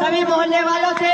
सभी मोहल्ले वालों से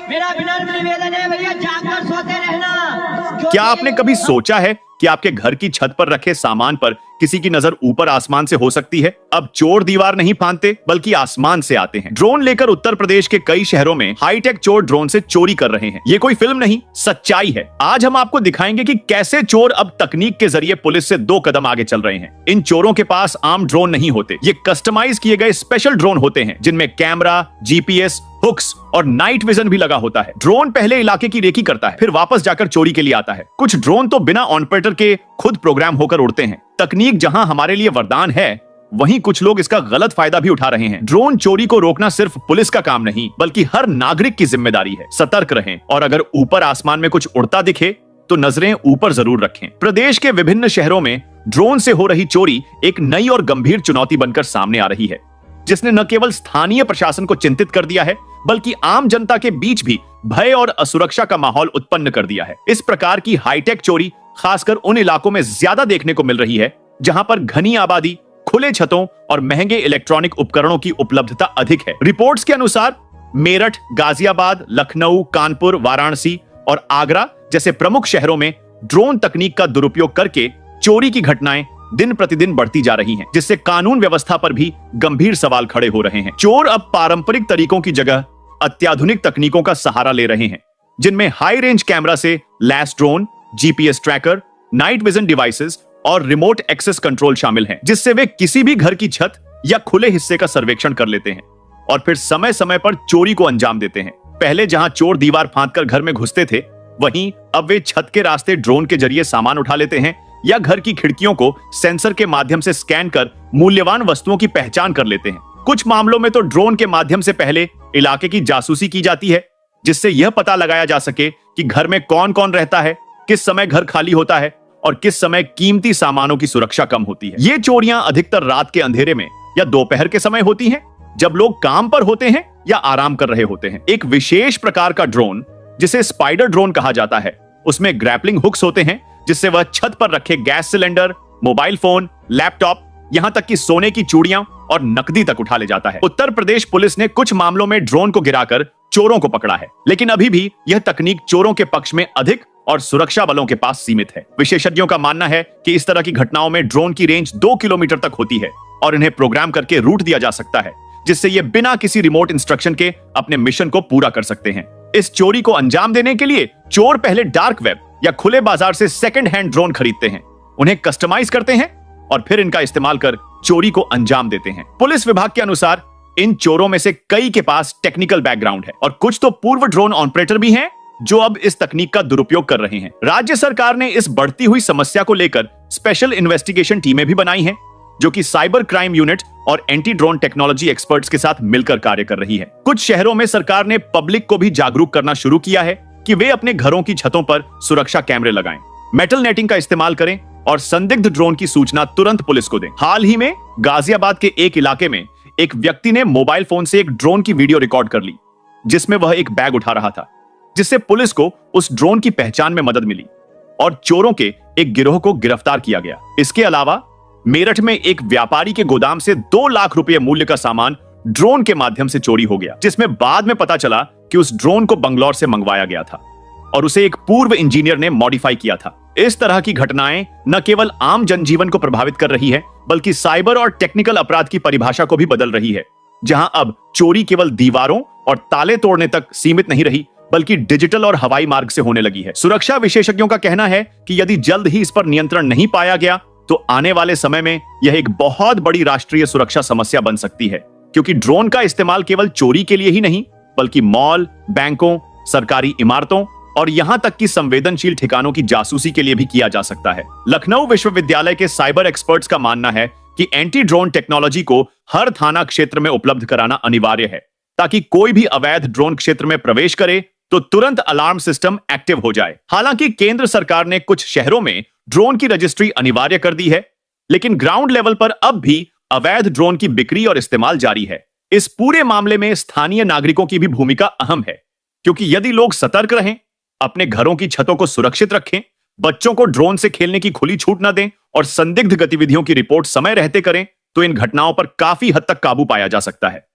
मेरा विनम्र निवेदन है, भैया जागकर सोते रहना। क्या आपने कभी सोचा है कि आपके घर की छत पर रखे सामान पर किसी की नजर ऊपर आसमान से हो सकती है? अब चोर दीवार नहीं फांदते बल्कि आसमान से आते हैं। ड्रोन लेकर उत्तर प्रदेश के कई शहरों में हाईटेक चोर ड्रोन से चोरी कर रहे हैं। ये कोई फिल्म नहीं, सच्चाई है। आज हम आपको दिखाएंगे कि कैसे चोर अब तकनीक के जरिए पुलिस से 2 कदम आगे चल रहे हैं। इन चोरों के पास आम ड्रोन नहीं होते, ये कस्टमाइज किए गए स्पेशल ड्रोन होते हैं जिनमें कैमरा, जीपीएस, हुक्स और नाइट विजन भी लगा होता है। ड्रोन पहले इलाके की रेकी करता है, फिर वापस जाकर चोरी के लिए आता है। कुछ ड्रोन तो बिना ऑपरेटर के खुद प्रोग्राम होकर उड़ते हैं। तकनीक जहां हमारे लिए वरदान है, वहीं कुछ लोग इसका गलत फायदा भी उठा रहे हैं। ड्रोन चोरी को रोकना सिर्फ पुलिस का काम नहीं, बल्कि हर नागरिक की जिम्मेदारी है। सतर्क रहें और अगर ऊपर आसमान में कुछ उड़ता दिखे तो नजरें ऊपर जरूर रखें। प्रदेश के विभिन्न शहरों में ड्रोन से हो रही चोरी एक नई और गंभीर चुनौती बनकर सामने आ रही है, जिसने न केवल स्थानीय प्रशासन को चिंतित कर दिया है, बल्कि आम जनता के बीच भी भय और असुरक्षा का माहौल उत्पन्न कर दिया है। इस प्रकार की हाईटेक चोरी खासकर उन इलाकों में ज्यादा देखने को मिल रही है जहां पर घनी आबादी, खुले छतों और महंगे इलेक्ट्रॉनिक उपकरणों की उपलब्धता अधिक है। रिपोर्ट्स के अनुसार मेरठ, गाजियाबाद, लखनऊ, कानपुर, वाराणसी और आगरा जैसे प्रमुख शहरों में ड्रोन तकनीक का दुरुपयोग करके चोरी की घटनाएं दिन प्रतिदिन बढ़ती जा रही हैं, जिससे कानून व्यवस्था पर भी गंभीर सवाल खड़े हो रहे हैं। चोर अब पारंपरिक तरीकों की जगह अत्याधुनिक तकनीकों का सहारा ले रहे हैं, जिनमें हाई रेंज कैमरा से लैस drone, GPS tracker, night vision devices और रिमोट एक्सेस कंट्रोल शामिल हैं, जिससे वे किसी भी घर की छत या खुले हिस्से का सर्वेक्षण कर लेते हैं और फिर समय समय पर चोरी को अंजाम देते हैं। पहले जहां चोर दीवार फांदकर घर में घुसते थे, वहीं अब वे छत के रास्ते ड्रोन के जरिए सामान उठा लेते हैं या घर की खिड़कियों को सेंसर के माध्यम से स्कैन कर मूल्यवान वस्तुओं की पहचान कर लेते हैं। कुछ मामलों में तो ड्रोन के माध्यम से पहले इलाके की जासूसी की जाती है, जिससे यह पता लगाया जा सके कि घर में कौन कौन रहता है, किस समय घर खाली होता है और किस समय कीमती सामानों की सुरक्षा कम होती है। ये चोरियां अधिकतर रात के अंधेरे में या दोपहर के समय होती हैं, जब लोग काम पर होते हैं या आराम कर रहे होते हैं। एक विशेष प्रकार का ड्रोन, जिसे स्पाइडर ड्रोन कहा जाता है, उसमें ग्रैपलिंग हुक्स होते हैं, जिससे वह छत पर रखे gas cylinder, mobile phone, laptop, यहां तक कि सोने की चूड़ियां और नकदी तक उठा ले जाता है। उत्तर प्रदेश पुलिस ने कुछ मामलों में ड्रोन को गिराकर चोरों को पकड़ा है, लेकिन अभी भी यह तकनीक चोरों के पक्ष में अधिक और सुरक्षा बलों के पास सीमित है। विशेषज्ञों का मानना है कि इस तरह की घटनाओं में ड्रोन की रेंज 2 किलोमीटर तक होती है और इन्हें प्रोग्राम करके रूट दिया जा सकता है, जिससे ये बिना किसी रिमोट इंस्ट्रक्शन के अपने मिशन को पूरा कर सकते हैं। इस चोरी को अंजाम देने के लिए चोर पहले डार्क वेब या खुले बाजार से सेकंड हैंड ड्रोन खरीदते हैं, उन्हें कस्टमाइज करते हैं और फिर इनका इस्तेमाल कर चोरी को अंजाम देते हैं। पुलिस विभाग के अनुसार इन चोरों में से कई के पास टेक्निकल बैकग्राउंड है और कुछ तो पूर्व ड्रोन ऑपरेटर भी हैं जो अब इस तकनीक का दुरुपयोग कर रहे हैं। राज्य सरकार ने इस बढ़ती हुई समस्या को लेकर स्पेशल इन्वेस्टिगेशन टीमें भी बनाई हैं, जो कि साइबर क्राइम यूनिट और एंटी ड्रोन टेक्नोलॉजी एक्सपर्ट्स के साथ मिलकर कार्य कर रही है। कुछ शहरों में सरकार ने पब्लिक को भी जागरूक करना शुरू किया है कि वे अपने घरों की छतों पर सुरक्षा कैमरे लगाएं, मेटल नेटिंग का इस्तेमाल करें और संदिग्ध ड्रोन की सूचना तुरंत पुलिस को दें। हाल ही में गाजियाबाद के एक इलाके में एक व्यक्ति ने मोबाइल फोन से एक ड्रोन की वीडियो रिकॉर्ड कर ली, जिसमें वह एक बैग उठा रहा था, जिससे पुलिस को उस ड्रोन की पहचान में मदद मिली और चोरों के एक गिरोह को गिरफ्तार किया गया। इसके अलावा मेरठ में एक व्यापारी के गोदाम से 2 लाख रुपए मूल्य का सामान ड्रोन के माध्यम से चोरी हो गया, जिसमें बाद में पता चला कि उस ड्रोन को बंगलौर से मंगवाया गया था और उसे एक पूर्व इंजीनियर ने मॉडिफाई किया था। इस तरह की घटनाएं न केवल आम जनजीवन को प्रभावित कर रही है, बल्कि साइबर और टेक्निकल अपराध की परिभाषा को भी बदल रही है, जहां अब चोरी केवल दीवारों और ताले तोड़ने तक सीमित नहीं रही, बल्कि डिजिटल और हवाई मार्ग से होने लगी है। सुरक्षा विशेषज्ञों का कहना है कि यदि जल्द ही इस पर नियंत्रण नहीं पाया गया तो आने वाले समय में यह एक बहुत बड़ी राष्ट्रीय सुरक्षा समस्या बन सकती है, क्योंकि ड्रोन का इस्तेमाल केवल चोरी के लिए ही नहीं, बल्कि मॉल, बैंकों, सरकारी इमारतों और यहां तक कि संवेदनशील ठिकानों की जासूसी के लिए भी किया जा सकता है। लखनऊ विश्वविद्यालय के साइबर एक्सपर्ट्स का मानना है कि एंटी ड्रोन टेक्नोलॉजी को हर थाना क्षेत्र में उपलब्ध कराना अनिवार्य है, ताकि कोई भी अवैध ड्रोन क्षेत्र में प्रवेश करे तो तुरंत अलार्म सिस्टम एक्टिव हो जाए। हालांकि केंद्र सरकार ने कुछ शहरों में ड्रोन की रजिस्ट्री अनिवार्य कर दी है, लेकिन ग्राउंड लेवल पर अब भी अवैध ड्रोन की बिक्री और इस्तेमाल जारी है। इस पूरे मामले में स्थानीय नागरिकों की भी भूमिका अहम है, क्योंकि यदि लोग सतर्क रहें, अपने घरों की छतों को सुरक्षित रखें, बच्चों को ड्रोन से खेलने की खुली छूट न दें और संदिग्ध गतिविधियों की रिपोर्ट समय रहते करें, तो इन घटनाओं पर काफी हद तक काबू पाया जा सकता है।